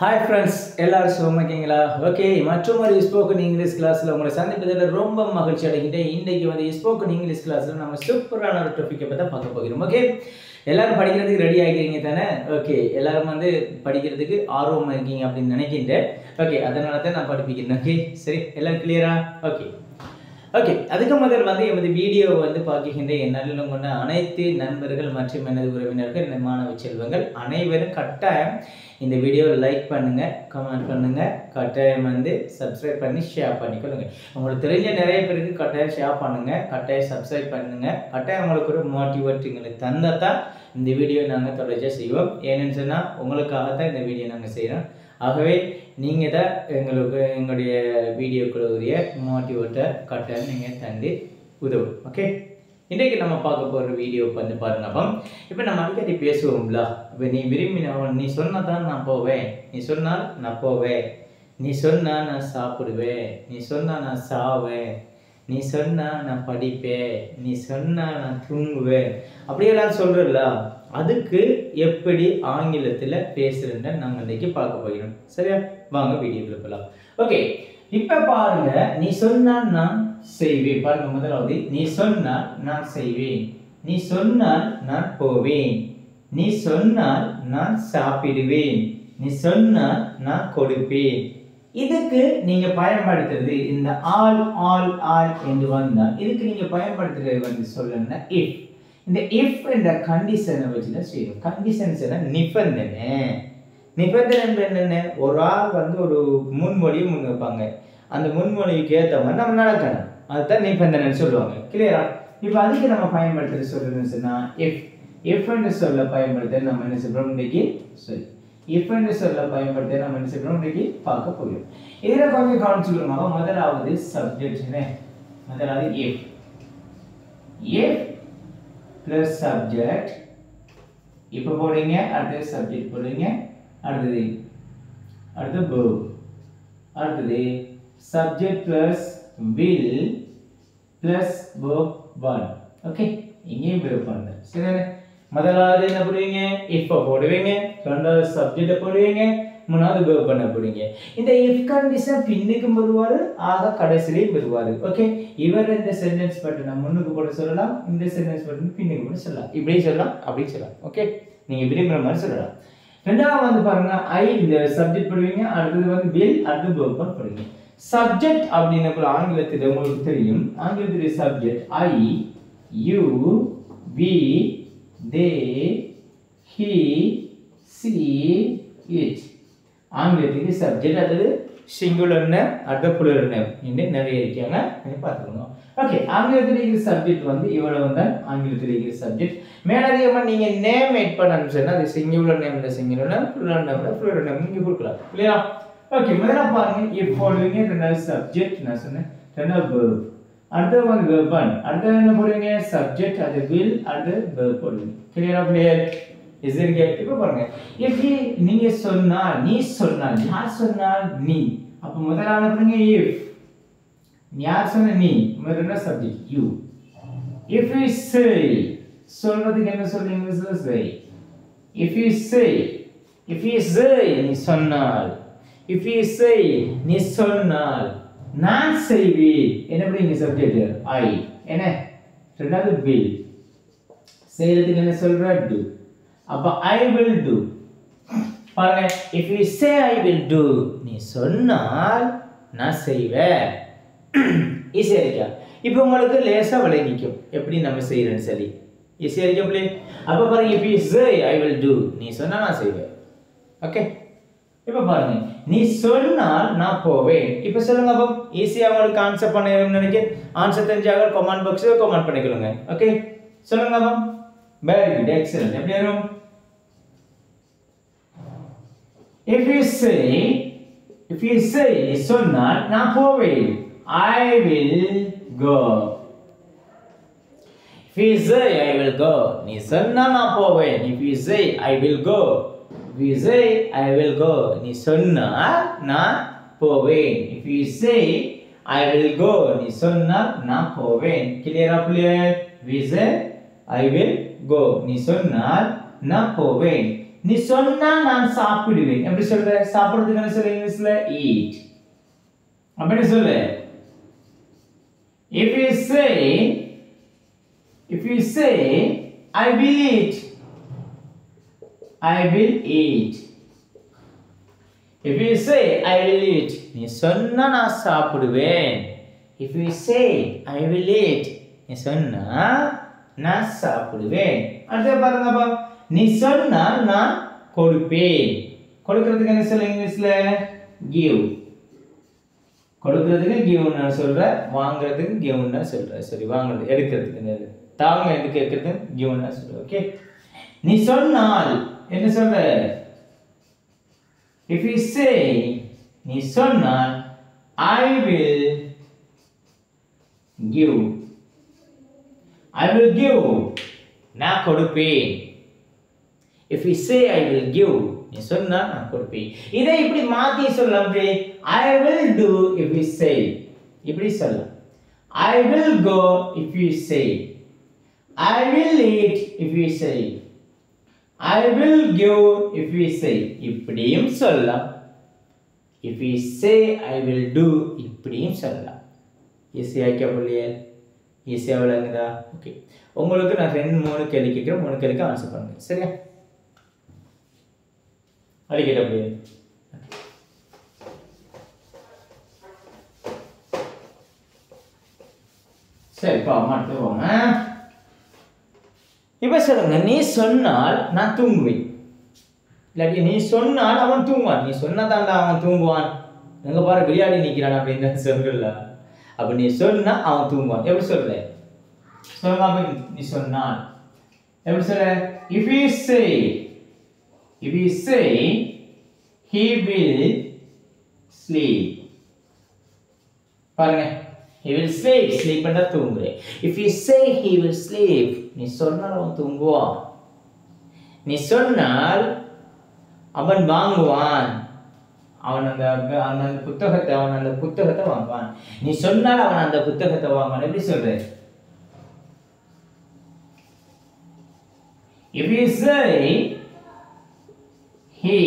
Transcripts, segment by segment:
Hi friends, எல்லாரும் சுகமா இருக்கீங்களா? ஓகே, மற்றொரு ஸ்போக்கன் இங்கிலீஷ் கிளாஸ்ல உங்களை சந்திப்பதில் ரொம்ப மகிழ்ச்சி அடைகின்றேன். இன்னைக்கு வந்து ஸ்போக்கன் இங்கிலீஷ் கிளாஸ்ல நம்ம சூப்பரான ஒரு டாபிக்கை பத்தி பார்க்க போகிறோம். ஓகே, எல்லாரும் படிக்கிறதுக்கு ரெடி ஆகிக்கிறீங்க தானே? ஓகே, எல்லாரும் வந்து படிக்கிறதுக்கு ஆர்வமா இருக்கீங்க அப்படின்னு நினைக்கின்றேன். ஓகே, அதனால தான் நான் படிப்பிக்கிறேன். ஓகே, சரி, எல்லாம் கிளியரா? ஓகே ஓகே, அதுக்கு முதல் வந்து எமது வீடியோ வந்து பார்க்கின்ற என் கொண்ட அனைத்து நண்பர்கள் மற்றும் எனது உறவினர்கள் மாணவ செல்வங்கள் அனைவரும் கட்டாயம் இந்த வீடியோவை லைக் பண்ணுங்க, கமெண்ட் பண்ணுங்க, கட்டாயம் வந்து சப்ஸ்கிரைப் பண்ணி ஷேர் பண்ணிக்கொள்ளுங்க. உங்களுக்கு தெரிஞ்ச நிறைய பேருக்கு கட்டாயம் ஷேர் பண்ணுங்க, கட்டாயம் சப்ஸ்கிரைப் பண்ணுங்க, கட்டாயம் உங்களுக்கு ஒரு மோட்டிவேட்டுங்களை தந்தால் தான் இந்த வீடியோ நாங்கள் தொடர்ச்சியாக செய்வோம். ஏன்னு சொன்னால் உங்களுக்காகத்தான் இந்த வீடியோ நாங்கள் செய்கிறோம். ஆகவே நீங்கள் தான் எங்களுடைய வீடியோக்குரிய மோட்டிவேட்டை கட்டாயம் நீங்கள் தந்து உதவும். ஓகே, இன்றைக்கு நம்ம பார்க்க போகிற வீடியோ வந்து பாருங்க. அப்போ இப்போ நம்ம அடிக்கடி பேசுவோம்ல, இப்போ நீ விரும்பினவன் நீ சொன்னால் தான் நான் போவேன், நீ சொன்னால் நான் போவேன், நீ சொன்னால் நான் சாப்பிடுவேன், நீ சொன்னால் நான் சாவேன், நீ சொன்னால் நான் படிப்பேன், நீ சொன்னால் நான் தூங்குவேன், அப்படியெல்லாம் சொல்கிறல்ல, அதுக்கு எப்படி ஆங்கிலத்தில் பேசுகிறேன்னு நம்ம இன்றைக்கி பார்க்க போகிறோம். சரியா, வாங்க வீடியோக்குள்ள போகலாம். ஓகே, இப்போ பாருங்க, நீ சொன்னால் நான் செய்வேன். பாருங்க, முதலாவது நீ சொன்னால் நான் செய்வேன், நீ சொன்னால் நான் போவேன், நீ சொன்னால் நான் சாப்பிடுவேன், நீ சொன்னால் நான் கொடுப்பேன். இதுக்கு நீங்க பயன்படுத்துறது இந்த ஆல் என்று வந்தால் இதுக்கு நீங்க பயன்படுத்துறது வந்து சொல்லுங்க இஃப். இந்த இஃப் என்ற கண்டிஷனை வச்சுதான் செய்யும். கண்டிஷன்ஸ் நிபந்தனை. நிபந்தனை என்னென்ன? ஒரு ஆள் வந்து ஒரு முன்மொழியை முன் வைப்பாங்க, அந்த முன்மொழிக்கு ஏற்ற மாதிரி நம்ம நடக்கணும், அதுதான் நிபந்தனைன்னு சொல்லுவாங்க. கிளியரா? இப்போ அதுக்கு நம்ம பயன்படுத்துறது சொல்லுன்னு சொன்னா இஃப் என்று சொல்ல பயன்படுத்த நம்ம என்ன சொல்றோம் இன்னைக்கு சொல்லி இஃப் என்று சொல்ல பயன்படுத்த நம்ம என்ன சொல்றோம் இன்னைக்கு பார்க்க போகிறோம். இதில் கொஞ்சம் கவனிச்சுக்கிறோமா? முதலாவது சப்ஜெக்ட், முதலாவது இஃப். இஃப் பிளஸ் சப்ஜெக்ட், இப்போ போடுறீங்க, அடுத்தது சப்ஜெக்ட் போடுறீங்க, அடுத்தது verb, அடுத்தது subject plus will plus verb 1. Okay, இங்கேயும் verb பண்ணுங்க. சரிதானே? முதலாவது என்ன போடுவீங்க? if போடுவீங்க, ரெண்டாவது சப்ஜெக்ட் போடுவீங்க, மூணாவது verb பண்ண போடுவீங்க. இந்த if கண்டிஷன் பின்னுக்கும் வருவாரு, ஆக கடைசிலையும் வருவாரு. ஓகே, இவர் இந்த சென்டென்ஸ் பட்டனை முன்னுக்கு போட்டு சொல்லலாம், இந்த சென்டென்ஸ் பட்டனை பின்னுக்கு போட்டு சொல்லலாம், இப்படி சொல்லலாம், அப்படி சொல்லலாம். ஓகே, நீங்க விரும்புற மாதிரி சொல்லலாம். ரெண்டாவது வந்து பாருங்க, ஐ இந்த சப்ஜெக்ட் போடுவீங்க, அடுத்தது வந்து will, அடுத்து verb போடுவீங்க. சப்ஜெக்ட் அப்படின்னா ஆங்கிலத்தில் உங்களுக்கு தெரியும், ஆங்கிலத்தில் subject I, you, we, they, he, she, it. ஆங்கிலத்துக்கு சப்ஜெக்ட் அது சிங்குலர் நேம், அடுத்த புளூரல் நேம் இன்னும் நிறைய இருக்காங்க, பார்த்துக்கணும். ஓகே, ஆங்கிலத்தில் இருக்கிற சப்ஜெக்ட் வந்து இவ்வளவு தான் ஆங்கிலத்தில் இருக்கிற சப்ஜெக்ட். மேலதிகமாக நீங்கள் நேம் எட் பண்ணணும்னு சொன்னால் அது சிங்குலர் நேமில் சிங்குலர் நேம், புளூரல் நேமில் புளூரல் நேம் நீங்கள் கொடுக்கலாம். இல்லையா? ஓகே, முதல்ல பாருங்க, இஃப் போடுவீங்க, ரெண்டாவது சப்ஜெக்ட் நான் சொன்னேன், ரெண்டாவது verb, அடுத்தது வந்து verb 1, அடுத்தது என்ன போடுவீங்க? சப்ஜெக்ட், அது will, அடுத்து verb போடுவீங்க. கிளியரா? கிளியர்? இப்போ பாருங்க, if நீங்க சொன்னால், நீ சொன்னால், யார் சொன்னால்? நீ. அப்ப முதல்ல பாருங்க if, யார் சொன்ன? நீ. முதல்ல subject you. if you say, சொல்றதுக்கு என்ன சொல்றீங்க? இங்கிலீஷ்ல say. if you say நீ சொன்னால், if you say நீ சொன்னால், நான் செய்வேன், என்ன பண்ணுவீங்க? சப்ஜெக்ட் I, என்ன? ரெண்டாவது will, செய்யறதுக்கு என்ன சொல்ற? do. அப்ப I will do. பாருங்க, if you say I will do, நீ சொன்னால் நான் செய்வேன். ஈஸியா இருக்கா? இப்போ உங்களுக்கு லேசா விளங்கிக்கும் எப்படி நம்ம செய்யறேன்னு சொல்லி. ஈஸியா இருக்கா பிள்ளை? அப்ப பாருங்க, if you say I will do, நீ சொன்னா நான் செய்வேன். ஓகே, இப்போ பாருங்க, நீ சொன்னால் நான் போவேன். இப்போ சொல்லுங்க, அப்போ ஈஸியா உங்களுக்கு ஆன்சர் பண்ணணும்னு நினைக்கிறேன். ஆன்சர் தெரிஞ்சாக கமெண்ட் பாக்ஸ்ல கமெண்ட் பண்ணிக்கொள்ளுங்க. ஓகே, சொல்லுங்க அப்போ. Very good, excellent. எப்படி வரும்? If you say சொன்னால் நான் போவேன், I will go. If you say I will go, நீ சொன்னால் நான் போவேன். If you say I will go, if you say I will go, நீ சொன்னால் நான் போவேன். If you say I will go, நீ சொன்னால் நான் போவேன். கிளியரா பிள்ளையே? If you say I will go, நீ சொன்னால் நான் போவேன். நீ சொன்னா நான் சாப்பிடுவேன் எப்படி சொல்ற சாப்பிடுறதுக்கு என்ன சொல்ற இங்கிலீஷ்ல eat அப்படி சொல்லு if you say I will eat if you say I will eat நீ சொன்னா நான் சாப்பிடுவேன் if you say I will eat நீ சொன்னா நான் சாப்பிடுவேன் அடுத்து பாருங்கப்பா நீ சொன்னா நான் கொடுப்பேன் கொடுக்கிறதுக்கு என்ன சொல்ல இங்கிலீஷ்ல give கொடுக்கிறதுக்கு give ன்னு சொல்ற வாங்குறதுக்கு give ன்னு சொல்ற சரி வாங்குறது எடுக்கிறதுக்கு தாங்க என்று கேட்கிறது give ன்னு சொல்ற ஓகே நீ சொன்னால் என்ன சொல்ற if you say நீ சொன்னால் I will give நான் கொடுப்பேன் if you say I will give நீ சொன்னா நான் கொடுப்பேன் இதை இப்படி மாத்தி சொல்லலாம் அப்படி I will do if you say இப்படி சொல்லலாம் I will go if you say I will eat if you say I will give if you say இப்படியும் சொல்லலாம் if you say I will do இப்படியும் சொல்லலாம் ஈஸியா கேட்கலையே ஈஸியா விளங்குதா ஓகே உங்களுக்கு நான் 3 கேள்வி கேட்கிறேன் 3 கேள்விக்கு ஆன்சர் பண்ணுங்க சரியா அடிக்கடி அப்படியே சரி மாட்டுவோம் இப்ப சொல்லுங்க நீ சொன்னால் நான் தூங்குவேன் இல்லாட்டி நீ சொன்னால் அவன் தூங்குவான் நீ சொன்னதாண்டா அவன் தூங்குவான் எங்க பாரு விளையாடி நிக்கிறான் அப்படின்னு சொல்லல அப்ப நீ சொன்னா அவன் தூங்குவான் எப்படி சொல்ற சொல்லுங்க நீ சொன்னால் எப்படி சொல்ற if you say he will sleep பாருங்க he will sleep பண்ணா தூங்குறே if you say he will sleep நீ சொன்னால் அவன் தூங்குவான் நீ சொன்னால் அவன் வாங்குவான் அவன் அந்த புத்தகத்தை வாங்குவான் நீ சொன்னால் அவன் அந்த புத்தகத்தை வாங்குவான் எப்படி சொல்ற if you say he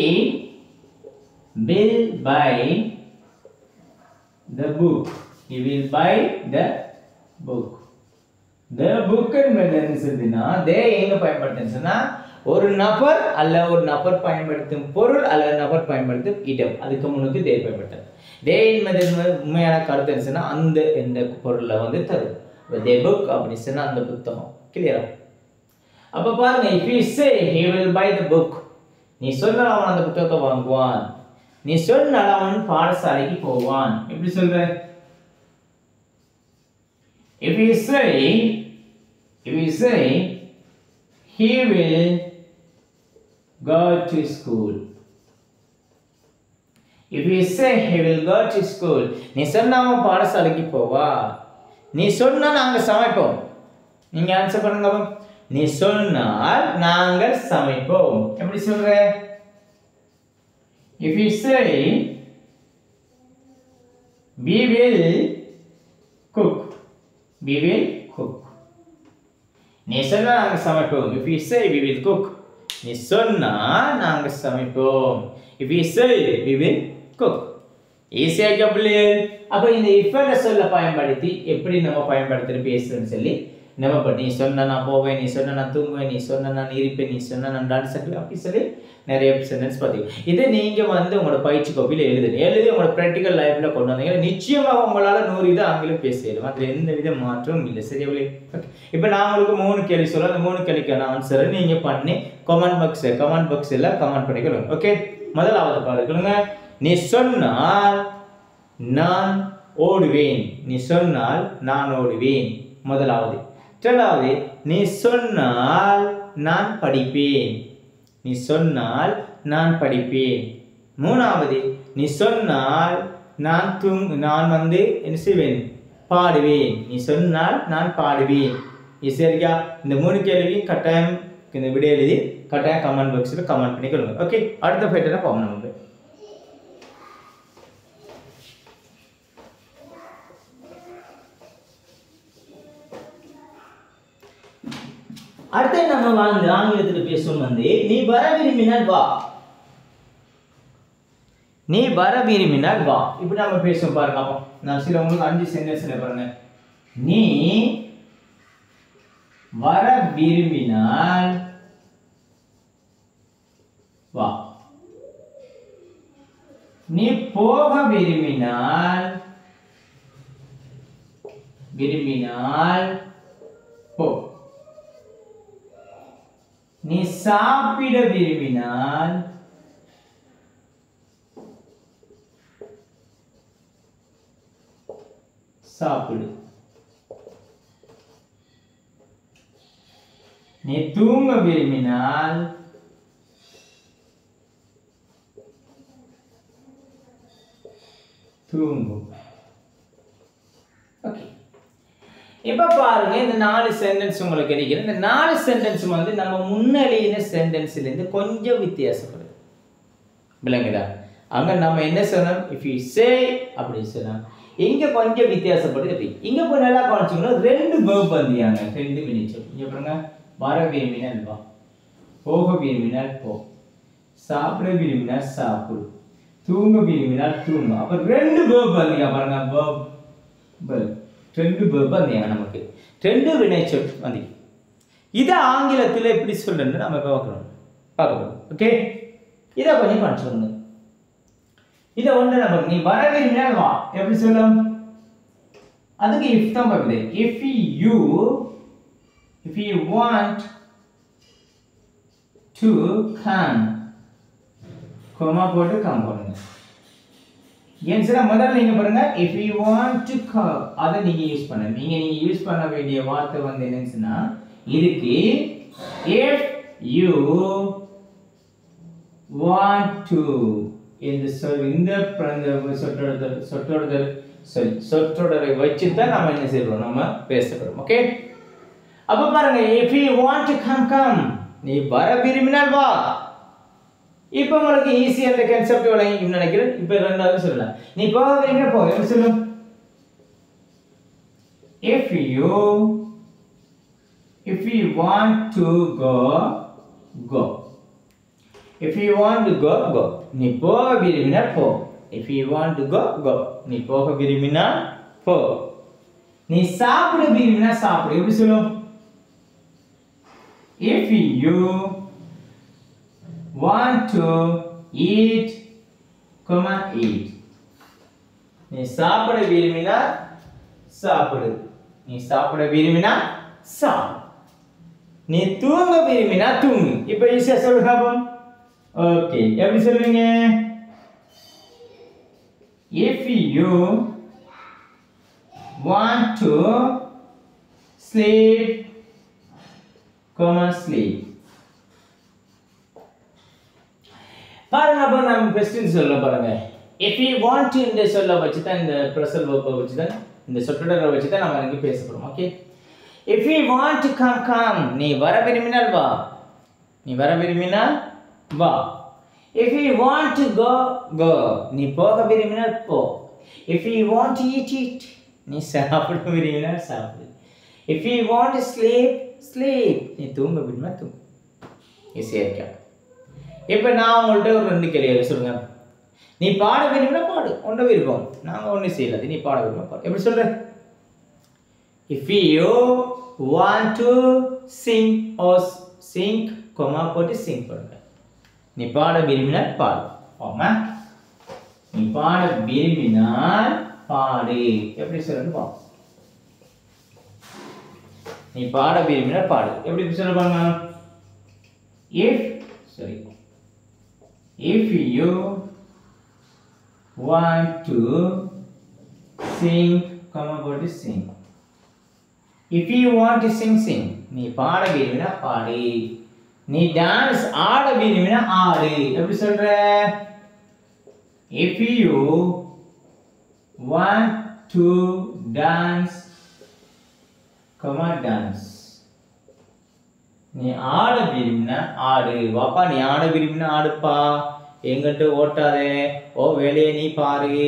will buy the book he will buy the book என்ன சொல்லுதுன்னா they எங்க பயன்படுத்துனா ஒரு நபர் அல்ல ஒரு நபர் பயன்படுத்தும் பொருள் அல்ல நபர் பயன்படுத்தும் இடம் அதுக்கு முன்னுக்கு they பயன்படுத்தும் they என்பது உண்மையான கருத்து என்னன்னா அந்த எந்த பொருளை வந்து தரும் the book அப்படி சொன்னா அந்த புத்தகம் கிளியரா அப்ப பாருங்க if you say he will buy the book நீ சொன்னால் அவன் அந்த புத்தகத்தை வாங்குவான் நீ சொன்னால் அவன் பாடசாலைக்கு போவான் எப்படி சொல்ற if you say he will go to school if you say he will go to school நீ சொன்னா அவன் பாடசாலைக்கு போவா நீ சொன்னா நாங்க சமைப்போம் நீங்க ஆன்சர் பண்ணுங்க நீ சொன்னால் நாங்கள் சமைப்போம் எப்படி சொல்ற if you say we will cook நீ சொன்னா நாங்க சமைப்போம் if you say we will cook நீ சொன்னா நாங்க சமைப்போம் if you say we will cook ஈஸியா கேப்பல அப்ப இந்த if என்ற சொல்ல பயன்படுத்தி எப்படி நம்ம பயன்படுத்தி பேசுறோம்னு சொல்லி நம்ம நீ சொன்னா நான் போவேன் நீ சொன்னா நான் தூங்குவேன் நீ சொன்னா நான் இருப்பேன் நீ சொன்னா நான் டான்ஸ் ஆடுவேன் அப்படி சொல்லி நிறைய சென்டென்ஸ் பாத்தீங்க இதை நீங்க வந்து உங்களோட பயிற்சி கோப்பில எழுதி உங்களோட பிராக்டிகல் லைஃப்ல கொண்டு வந்தீங்க நிச்சயமாக உங்களால 100 இது ஆங்கிலம் பேசிடலாம் அதுல எந்த வித மாற்றமும் இல்லை சரியா இப்போ நான் உங்களுக்கு 3 கேள்வி சொல்றேன் அந்த 3 கேள்விக்கான ஆன்சரை நீங்க பண்ணி கமெண்ட் பாக்ஸ்ல கமெண்ட் பண்ணிக்கணும் ஓகே முதலாவது பாருங்க நீ சொன்னால் நான் ஓடுவேன் நீ சொன்னால் நான் ஓடுவேன் முதலாவது இரண்டாவது நீ சொன்னால் நான் படிப்பேன் நீ சொன்னால் நான் படிப்பேன் மூணாவது நீ சொன்னால் நான் வந்து என்ன செய்வேன் பாடுவேன் நீ சொன்னால் நான் பாடுவேன் சரியா இந்த 3 கேள்வி கட்டாயம் இந்த வீடியோ எழுதி கட்டாயம் கமெண்ட் பாக்ஸ்ல கமெண்ட் பண்ணி கொடுங்க ஓகே அடுத்த ஃபைட்டை போவோம் நம்ம அடுத்து நம்ம ஆங்கிலத்தில் பேசுவோம் வந்து நீ வர விரும்பினால் வா. நீ வர விரும்பினால் வா. இப்படி நம்ம பேசுவோம் பாருங்க. அப்போ நான் சில உங்களுக்கு 5 சென்டென்ஸ்ல பாருங்க. நீ வர விரும்பினால் வா. நீ போக விரும்பினால் போ. நீ சாப்பிட விரும்பினால் சாப்பிடு. நீ தூங்க விரும்பினால் தூங்கு. ஓகே, இப்ப பாருங்க இந்த 4 சென்டென்ஸ் உங்களுக்கு கிடைக்கிறது. இந்த 4 சென்டென்ஸ் வந்து நம்ம முன்னெழுதின சென்டென்ஸ்ல இருந்து கொஞ்சம் வித்தியாசப்படுது. விளங்குதா? அங்க நம்ம என்ன சொன்னோம்? இஃப் யூ சே அப்படி சொன்னோம். இங்க கொஞ்சம் வித்தியாசப்படுது. இங்க போய் நல்லா கவனிச்சுக்கணும். 2 verb வந்தியாங்க, 2 வினைச்சொல். இங்க பாருங்க, வர விரும்பினால் வா, போக விரும்பினால் போ, சாப்பிட விரும்பினால் சாப்பிடு, தூங்க விரும்பினால் தூங்கு. அப்ப 2 verb வந்தியா பாருங்க. verb 2 verb வந்தியா நமக்கு 2 வினைச்சொல் வந்து. இதை ஆங்கிலத்தில் எப்படி சொல்றேன்னு நம்ம பார்க்கணும். ஓகே, இதை கொஞ்சம் கவனிச்சுக்கணும். இதை ஒன்று நம்ம நீ வர விரும்பினால் வா எப்படி சொல்லும்? அதுக்கு if தான் வருது. if you want to come, comma போட்டு come பண்ணுங்க. ஏன் சார் முதல்ல நீங்க பாருங்க, if you want to come அதை நீங்க யூஸ் பண்ணுங்க. நீங்க யூஸ் பண்ண வேண்டிய வார்த்தை வந்து என்னன்னா, இதுக்கு if you want to இந்த சொற்றொடரை வச்சு தான் நம்ம என்ன செய்றோம், நம்ம பேசுறோம். ஓகே, அப்ப பாருங்க, if you want to come, நீ வர விரும்பினால் வா. இப்போ உங்களுக்கு ஈஸியா அந்த கான்செப்ட் விளங்கிக்கும்னு நினைக்கிறேன். இப்போ ரெண்டாவது சொல்லலாம். நீ போக விரும்பினா போ. எப்படி சொல்லும்? if you want to go. If you want to go, go. நீ போக விரும்பினால் போ. If you want to go. நீ போக விரும்பினால் போ. நீ சாப்பிட விரும்பினால் சாப்பிடு. எப்படி சொல்லும்? If you want to eat, eat. நீ சாப்பிட விரும்பினால் சாப்பிடு. நீ சாப்பிட விரும்பினால் சாப்பிடு. நீ தூங்க விரும்பினால் தூங்கு. இப்போ ஈஸியா சொல்லுங்க. ஓகே, எப்படி சொல்லுவீங்க? if you want to sleep, sleep. பாருங்க, அப்ப நம்ம क्वेश्चन சொல்ல பாருங்க. if you want to இந்த சொல்ல வச்சு தான், இந்த present verb வச்சு தான், இந்த சொற்றொடரை வச்சு தான் நம்ம இங்க பேச போறோம். Okay, if you want to come, நீ வர விரும்பினால் வா. நீ வர விரும்பினால் வா. if you want to go, நீ போக விரும்பினால் போ. if you want to eat, நீ சாப்பிட விரும்பினால் சாப்பிடு. if you want to sleep, நீ தூங்க விரும்பினால் தூங்கு. ஈஸியா இருக்கா? இப்போ நான் உங்கள்ட்ட ஒரு 2 கேள்வி சொல்லுங்க. நீ பாட விரும்பினா பாடு, உண்ட விருப்பம். நாங்க ஒன்றும் செய்யல. நீ பாட விரும்பினா பாடு. எப்படி சொல்ற? if you want to sing, போட்டு sing பண்ணுங்க. நீ பாட விரும்பினால் பாடு. ஆமா, நீ பாட விரும்பினால் பாடு. எப்படி சொல்றது பா? நீ பாட விரும்பினால் பாடு. எப்படி சொல்ல பாருங்க. if you want to sing, போட்டு sing. if you want to sing, நீ பாட விரும்பினால் பாடு. நீ டான்ஸ் ஆட விரும்பினா ஆடு. எப்படி சொல்ற? if you want to dance, dance. நீ ஆட விரும்பினா ஆடு. வாப்பா, நீ ஆட விரும்பினா ஆடுப்பா, எங்கிட்ட ஓட்டாதே, ஓ வேலையை நீ பாரு,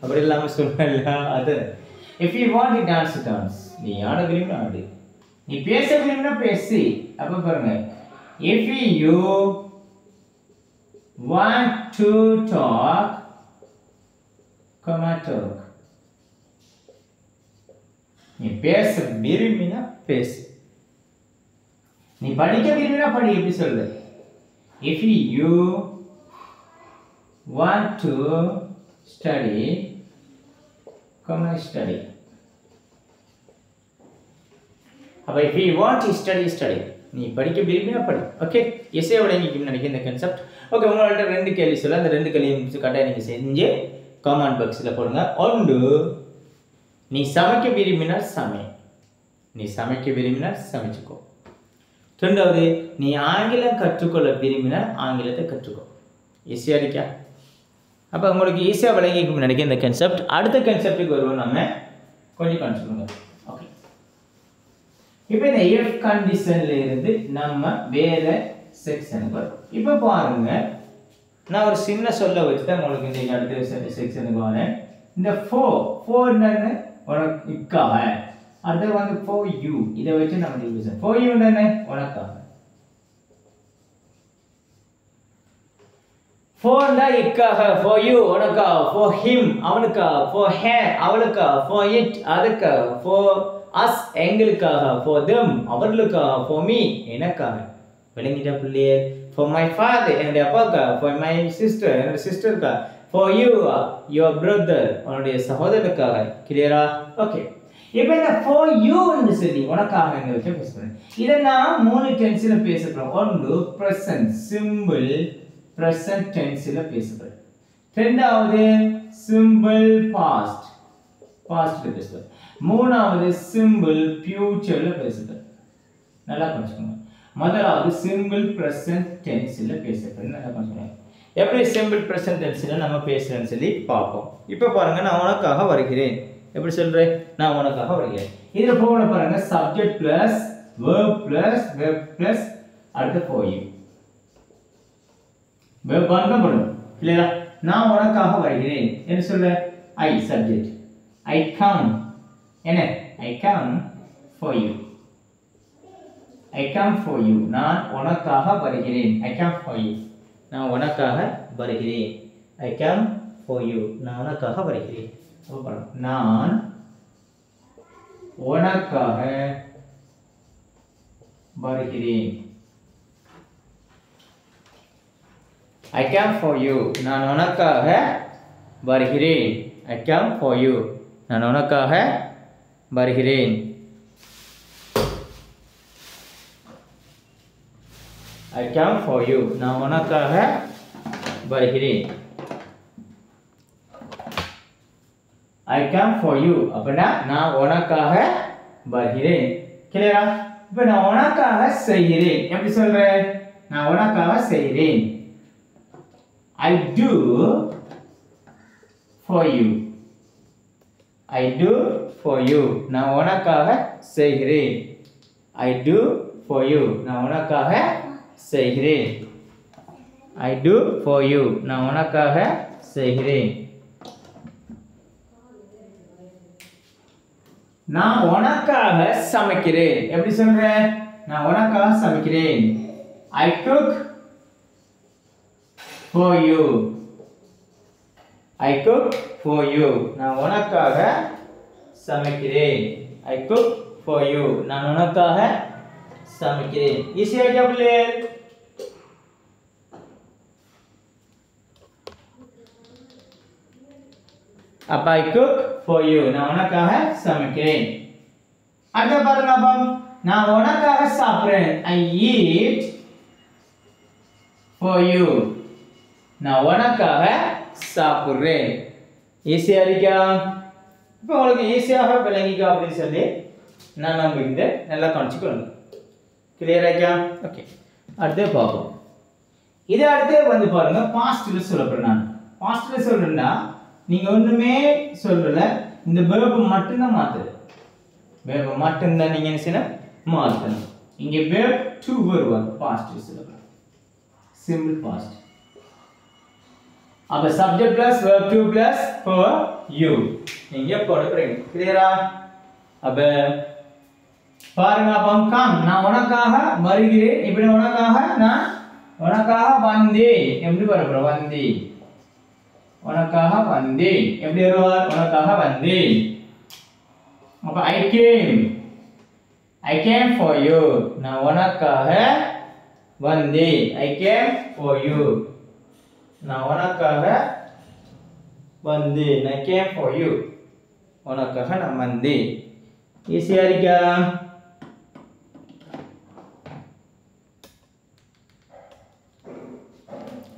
அப்படி இல்லாம சொல்லல. அது if you want to dance, நீ ஆட விரும்பினா ஆடு. நீ பேச விரும்பினா பேசி. அப்ப பாருங்க, if you want to talk, talk. நீ பேச விரும்பினா பேசு. நீ படிக்க விரும்பினா படி. எப்படி சொல்ற? if you want to study, study. அப்ப if you want to study, study. நீ படிக்க விரும்பினா படி. ஓகே, எஸ்ஏ விளங்கிக்கும் நினைக்கிறேன் இந்த கான்செப்ட். ஓகே, உங்கள்ட்ட 2 கேள்வி சொல்ல, அந்த 2 கேள்வியும் கரெக்டாக நீங்க செஞ்சு கமெண்ட் பாக்ஸ்ல போடுங்க. ஒன்று, நீ சமைக்க விரும்பினால் சமை. நீ சமைக்க விரும்பினால் சமைச்சுக்கோ. ரெண்டாவது, நீ ஆங்கிலம் கற்றுக்கொள்ள விரும்பினால் ஆங்கிலத்தை கற்றுக்கோ. ஈஸியா இருக்கா? அப்போ உங்களுக்கு ஈஸியாக விளங்கிக்கும் நினைக்கிறேன் இந்த கான்செப்ட். அடுத்த கான்செப்டுக்கு வருவோம். நம்ம கொஞ்சம் கான்செப்டுங்க. ஓகே, இப்போ இந்த எஃப் கண்டிஷன்ல இருந்து நம்ம வேற செக்ஷனுக்கு வரும். இப்போ பாருங்க, நான் ஒரு சின்ன சொல்ல வச்சு தான் உங்களுக்கு இந்த அடுத்த செக்ஷனுக்கு வரேன். இந்த ஃபோர் என்னன்னு உனக்கு இக்காக, அடுத்து வந்து for you. இதை வச்சு நம்ம டிவிஷன். for you என்ன? உனக்காக. for னா இக்காக, for you உனக்காக, for him அவனுக்காக, for her அவளுக்காக, for it அதுக்காக, for us எங்களுக்காக, for them அவர்களுக்காக, for me எனக்காக. விளங்கிட்டா பிள்ளையே? for my father என்னுடைய அப்பாக்காக, for my sister என்னுடைய சிஸ்டருக்காக, for you your brother உன்னுடைய சகோதரனுக்காக. கிளியரா? ஓகே, இப்போ இந்த for you ன்னு சொல்லி உனக்காக எங்க வச்சு பேசுறேன். இத நான் 3 டென்ஸ்ல பேசுறேன். ஒன்று present simple present tenseல பேசுறேன். இரண்டாவது simple past pastல பேசுறேன். மூணாவது simple futureல பேசுறேன். நல்லா புரிஞ்சுக்கோங்க. முதலாவது simple present tenseல பேசுறேன். நல்லா புரிஞ்சுக்கோங்க. எப்படி simple present tenseல நம்ம பேசுறேன்னு சொல்லி பாப்போம். இப்போ பாருங்க, நான் உனக்காக வருகிறேன். எப்படி சொல்றேன்? நான் உனக்காக வருகிறேன். இதுல போன பாருங்க, subject plus verb plus அடுத்து for you. verb பண்ண போறோம். கிளியரா? நான் உனக்காக வருகிறேன். என்ன சொல்ற? I subject. I come. என்ன? I come for you. I come for you. நான் உனக்காக வருகிறேன். I come for you. நான் உனக்காக வருகிறேன். I come for you. நான் உனக்காக வருகிறேன். நான் உனக்காக வருகிறேன். I come for you. நான் உனக்காக வருகிறேன். I come for you. நான் உனக்காக வருகிறேன். I come for you. நான் உனக்காக வருகிறேன். I come for you. அப்படினா நான் உனக்காக வருகிறேன். கிளியரா? இப்போ நான் உனக்காக செய்கிறேன். எப்படி சொல்றேன்? நான் உனக்காக செய்கிறேன். I do for you. I do for you. நான் உனக்காக செய்கிறேன். I do for you. நான் உனக்காக செய்கிறேன். I do for you. நான் உனக்காக செய்கிறேன். நான் உனக்காக சமைக்கிறேன். எப்படி சொல்றேன்? நான் உனக்காக சமைக்கிறேன். I cook for you. I cook for you. நான் உனக்காக சமைக்கிறேன். I cook for you. நான் உனக்காக சமைக்கிறேன். ஈஸியா கேப்லே. அப்ப I cook for you. நான் உனக்காக சமைக்கிறேன். அடுத்த பாருங்க, அப்ப நான் உனக்காக சாப்பிடுறேன். I eat for you. நான் உனக்காக சாப்பிடுறேன். ஈஸியா இருக்கா? இப்போ உங்களுக்கு ஈஸியாக விளங்கிக்கா அப்படின்னு சொல்லி நான் நம்புகிட்ட நல்லா காமிச்சுக்கொள்ளுங்க. கிளியர் ஆகியா? ஓகே, அடுத்து பார்ப்போம். இதை அடுத்து வந்து பாருங்க, பாஸ்ட்ல சொல்லப்படுறேன். நான் பாஸ்ட்ல சொல்றேன்னா நீங்க ஒண்ணுமே சொல்லல, இந்த verb மட்டும்தான் மாத்துது. verb மட்டும்தான் நீங்க என்ன செய்யணும்? மாத்தணும். இங்க verb to verb past சொல்லலாம். simple past. அப்ப subject plus verb to plus for you நீங்க போட போறீங்க. கிளியரா? அப்ப பாருங்க அப்போ கம் நான் உனக்காக வருகிறேன் இப்படி உனக்காக வந்தேன் எப்படி வரப்போற வந்தேன் உனக்காக வந்தேன் எப்படி வருவார் உனக்காக வந்தேன் அப்ப I came for you நான் உனக்காக வந்தேன் I came for you நான் உனக்காக வந்தேன் I came for you உனக்காக நான் வந்தேன் ஈஸியா இருக்கா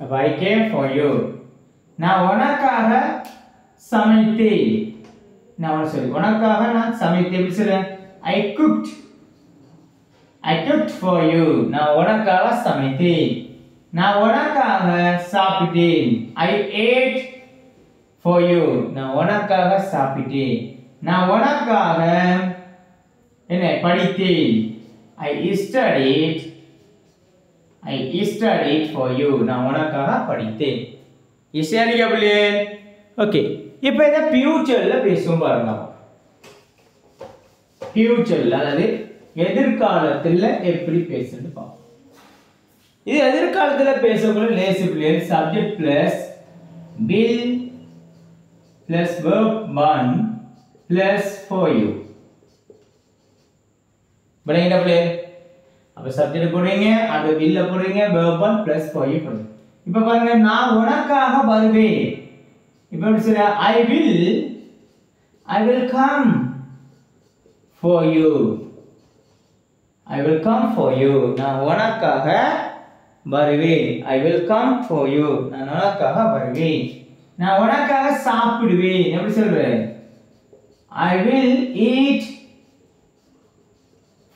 அப்ப I came for you நான் உனக்காக சமைத்தேன் நான் உனக்காக நான் சமைத்தேன் எப்படி சொல்றேன் I cooked for you நான் உனக்காக சமைத்தேன் நான் உனக்காக சாப்பிட்டேன் I ate for you நான் உனக்காக சாப்பிட்டேன் நான் உனக்காக என்ன படித்தேன் I studied for you நான் உனக்காக படித்தேன் ஈஸியா இருக்கா பிள்ளை ஓகே இப்போ இத ஃபியூச்சர்ல பேசுவோம் பாருங்க ஃபியூச்சர்ல அதாவது எதிர்காலத்துல எப்படி பேசுறது பாப்போம் இது எதிர்காலத்துல பேசக்கூடிய லேசி பிள்ளை subject plus will plus verb 1 plus for you படங்க பிள்ளை அப்ப சப்ஜெக்ட் போடுறீங்க அது will போடுறீங்க verb 1 plus for you போடுங்க இப்போ பாருங்க நான் உனக்காக வருவேன் இப்போ எப்படி சொல்ற I will come for you நான் உனக்காக வருவேன் I will come for you நான் உனக்காக வருவேன் நான் உனக்காக சாப்பிடுவேன் எப்படி சொல்றேன் I will eat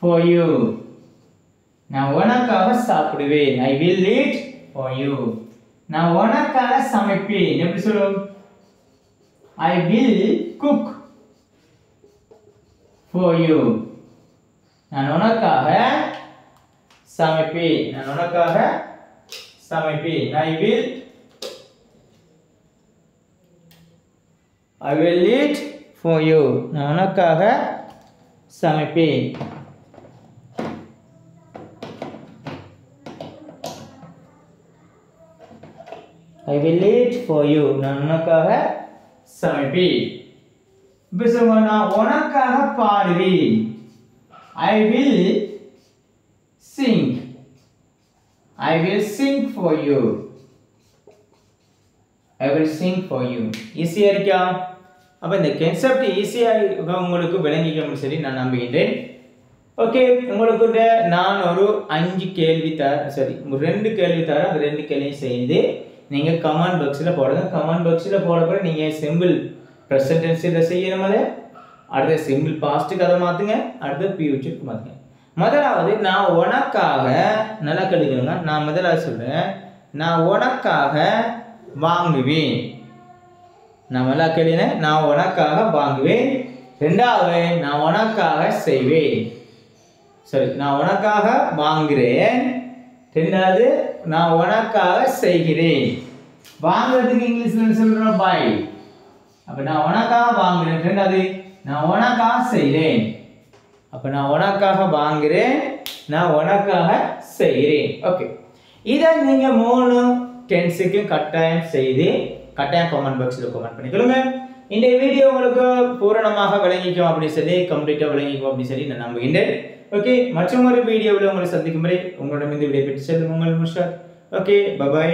for you நான் உனக்காக சாப்பிடுவேன் I will eat for you நான் உனக்காக சமைப்பேன் எப்படி சொல்றோம் I will cook for you நான் உனக்காக சமைப்பேன் I will eat for you நான் உனக்காக சமைப்பேன் I will eat for you நான் உனக்காக சமைப்பேன் இப்போ சொல்லுங்க நான் உனக்காக பாடுவேன் I will sing for you ஈஸியா இருக்கா அப்ப இந்த கான்செப்ட் ஈஸியா உங்களுக்கு விளங்கிக்கணும்னு சொல்லி நான் நம்புகிறேன் ஓகே உங்களுக்கு நான் ஒரு 2 கேள்வி தரேன் அந்த 2 கேள்வியும் செய்து நீங்க கமெண்ட் பாக்ஸ்ல போடுங்க கமெண்ட் பாக்ஸ்ல போடப்போ நீங்க சிம்பிள் பிரசன்ட் டென்ஸ்ல செய்யணும் அடுத்து சிம்பிள் பாஸ்ட்க்கு அதை மாத்துங்க அடுத்து ஃபியூச்சருக்கு மாத்துங்க முதலாவது நான் உனக்காக நல்லா கேளுங்க நான் முதலாவது சொல்றேன் நான் உனக்காக வாங்குவேன் நான் நல்லா கேளுங்க நான் உனக்காக வாங்குவேன் இரண்டாவது நான் உனக்காக செய்வேன் சரி நான் உனக்காக வாங்குறேன் இரண்டாவது நான் உனக்காக செய்கிறேன் வாங்குறதுக்கு இங்கிலீஷ்ல சொல்றோம் பை அப்ப நான் உனக்காக வாங்குறேன் இரண்டாவது நான் உனக்காக செய்றேன் அப்ப நான் உனக்காக வாங்குறேன் நான் உனக்காக செய்றேன் ஓகே இத நீங்க 3 டென்ஸ்க்கு கட்டாயம் செய்து கட்டாயம் கமெண்ட் பாக்ஸ்ல கமெண்ட் பண்ணிக்கோங்க இந்த வீடியோ உங்களுக்கு பூரணமாக விளங்கிக்கும் அப்படி சொல்லி கம்ப்ளீட்டா விளங்கிக்கும் அப்படி சொல்லி நான் நம்புகிறேன் ஓகே மற்றொரு வீடியோவில் உங்களை சந்திக்கும் வரை உங்களிடமிருந்து விடைபெற்று செல்லும் உங்கள் முர்ஷத் ஓகே பை பை